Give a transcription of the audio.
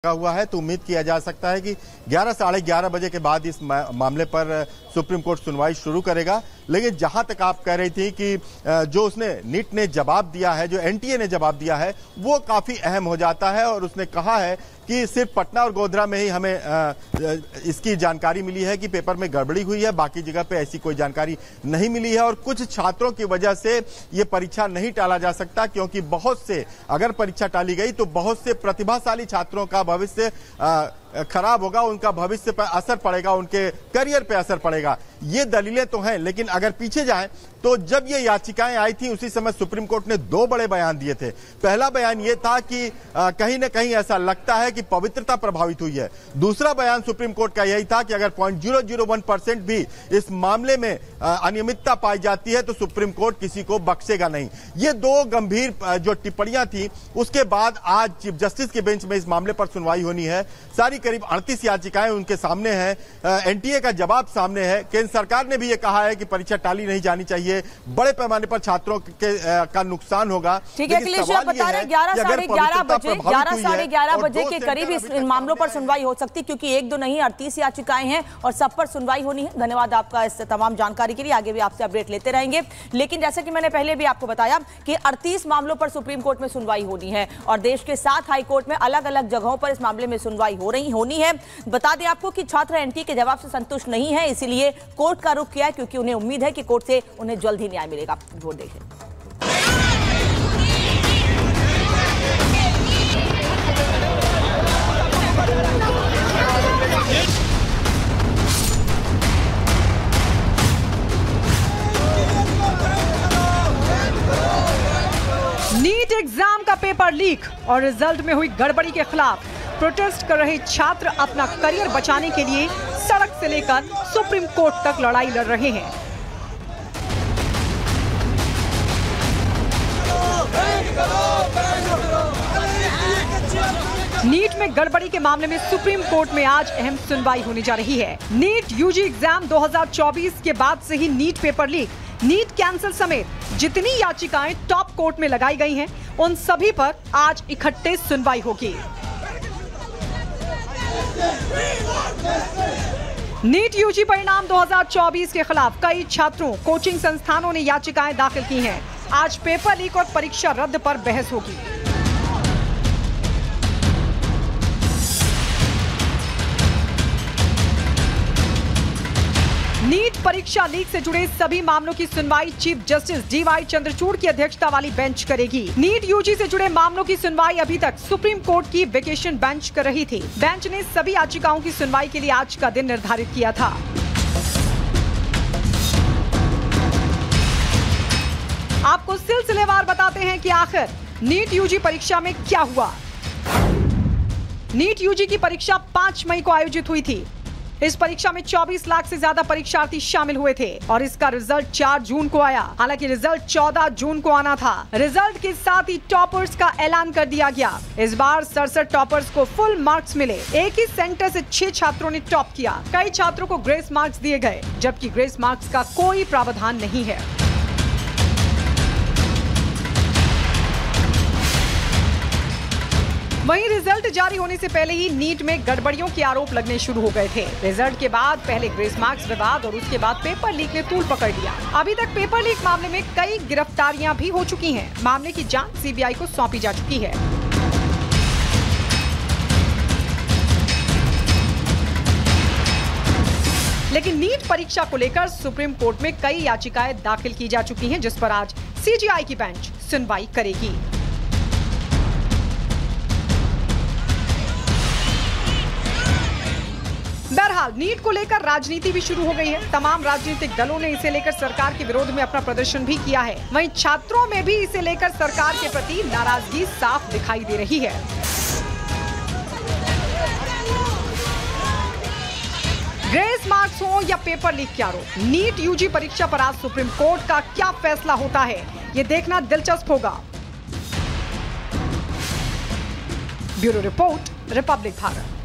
हुआ है तो उम्मीद किया जा सकता है कि 11 साढ़े 11 बजे के बाद इस मामले पर सुप्रीम कोर्ट सुनवाई शुरू करेगा। लेकिन जहां तक आप कह रही थी कि जो उसने नीट ने जवाब दिया है, जो एनटीए ने जवाब दिया है, वो काफी अहम हो जाता है। और उसने कहा है कि सिर्फ पटना और गोधरा में ही हमें इसकी जानकारी मिली है कि पेपर में गड़बड़ी हुई है, बाकी जगह पे ऐसी कोई जानकारी नहीं मिली है। और कुछ छात्रों की वजह से ये परीक्षा नहीं टाला जा सकता, क्योंकि बहुत से अगर परीक्षा टाली गई तो बहुत से प्रतिभाशाली छात्रों का भविष्य खराब होगा, उनका भविष्य पर असर पड़ेगा, उनके करियर पे असर पड़ेगा। ये दलीलें तो हैं, लेकिन अगर पीछे जाएं तो जब ये याचिकाएं आई थी उसी समय सुप्रीम कोर्ट ने दो बड़े बयान दिए थे। पहला बयान ये था कि कहीं ना कहीं ऐसा लगता है कि पवित्रता प्रभावित हुई है। दूसरा बयान सुप्रीम कोर्ट का यही था कि अगर 0.001% भी इस मामले में अनियमितता पाई जाती है तो सुप्रीम कोर्ट किसी को बख्शेगा नहीं। ये दो गंभीर जो टिप्पणियां थी, उसके बाद आज चीफ जस्टिस के बेंच में इस मामले पर सुनवाई होनी है। सारी करीब 38 याचिकाएं उनके सामने हैं, एनटीए का जवाब सामने है। केंद्र सरकार ने भी ये कहा है कि परीक्षा टाली नहीं जानी चाहिए, बड़े पैमाने पर छात्रों का नुकसान होगा। ठीक है अखिलेश, आप बता रहे 11 साढ़े 11 बजे के करीब इस मामलों पर सुनवाई हो सकती, क्योंकि एक दो नहीं 38 याचिकाएं हैं और सब पर सुनवाई होनी है। धन्यवाद आपका इस तमाम जानकारी के लिए, आगे भी आपसे अपडेट लेते रहेंगे। लेकिन जैसा कि मैंने पहले भी आपको बताया कि 38 मामलों पर सुप्रीम कोर्ट में सुनवाई होनी है और देश के 7 हाई कोर्ट में अलग अलग जगहों पर इस मामले में सुनवाई होनी है। बता दें आपको कि छात्र एनटीए के जवाब से संतुष्ट नहीं है, इसीलिए कोर्ट का रुख किया है, क्योंकि उन्हें उम्मीद है कि कोर्ट से उन्हें जल्द ही न्याय मिलेगा। वोट देखें। नीट एग्जाम का पेपर लीक और रिजल्ट में हुई गड़बड़ी के खिलाफ प्रोटेस्ट कर रहे छात्र अपना करियर बचाने के लिए सड़क से लेकर सुप्रीम कोर्ट तक लड़ाई लड़ रहे हैं। नीट में गड़बड़ी के मामले में सुप्रीम कोर्ट में आज अहम सुनवाई होने जा रही है। नीट यूजी एग्जाम 2024 के बाद से ही NEET paper leak, NEET cancel समेत जितनी याचिकाएं टॉप कोर्ट में लगाई गई हैं, उन सभी पर आज इकट्ठे सुनवाई होगी। नीट यूजी परिणाम 2024 के खिलाफ कई छात्रों, कोचिंग संस्थानों ने याचिकाएं दाखिल की हैं। आज पेपर लीक और परीक्षा रद्द पर बहस होगी। नीट परीक्षा लीक से जुड़े सभी मामलों की सुनवाई चीफ जस्टिस DY चंद्रचूड़ की अध्यक्षता वाली बेंच करेगी। नीट यूजी से जुड़े मामलों की सुनवाई अभी तक सुप्रीम कोर्ट की वेकेशन बेंच कर रही थी। बेंच ने सभी याचिकाओं की सुनवाई के लिए आज का दिन निर्धारित किया था। आपको सिलसिलेवार बताते हैं कि आखिर नीट यूजी परीक्षा में क्या हुआ। नीट यूजी की परीक्षा 5 मई को आयोजित हुई थी। इस परीक्षा में 24 लाख से ज्यादा परीक्षार्थी शामिल हुए थे और इसका रिजल्ट 4 जून को आया। हालांकि रिजल्ट 14 जून को आना था। रिजल्ट के साथ ही टॉपर्स का ऐलान कर दिया गया। इस बार 67 टॉपर्स को फुल मार्क्स मिले। एक ही सेंटर से 6 छात्रों ने टॉप किया। कई छात्रों को ग्रेस मार्क्स दिए गए, जबकि ग्रेस मार्क्स का कोई प्रावधान नहीं है। वहीं रिजल्ट जारी होने से पहले ही नीट में गड़बड़ियों के आरोप लगने शुरू हो गए थे। रिजल्ट के बाद पहले ग्रेस मार्क्स विवाद और उसके बाद पेपर लीक ने तूल पकड़ लिया। अभी तक पेपर लीक मामले में कई गिरफ्तारियां भी हो चुकी हैं। मामले की जांच CBI को सौंपी जा चुकी है। लेकिन नीट परीक्षा को लेकर सुप्रीम कोर्ट में कई याचिकाएं दाखिल की जा चुकी हैं, जिस पर आज CGI की बेंच सुनवाई करेगी। बहरहाल नीट को लेकर राजनीति भी शुरू हो गई है। तमाम राजनीतिक दलों ने इसे लेकर सरकार के विरोध में अपना प्रदर्शन भी किया है। वहीं छात्रों में भी इसे लेकर सरकार के प्रति नाराजगी साफ दिखाई दे रही है। ग्रेस मार्क्स हो या पेपर लीक के आरोप, नीट यूजी परीक्षा पर आज सुप्रीम कोर्ट का क्या फैसला होता है, ये देखना दिलचस्प होगा। Bureau report, Republic Bharat.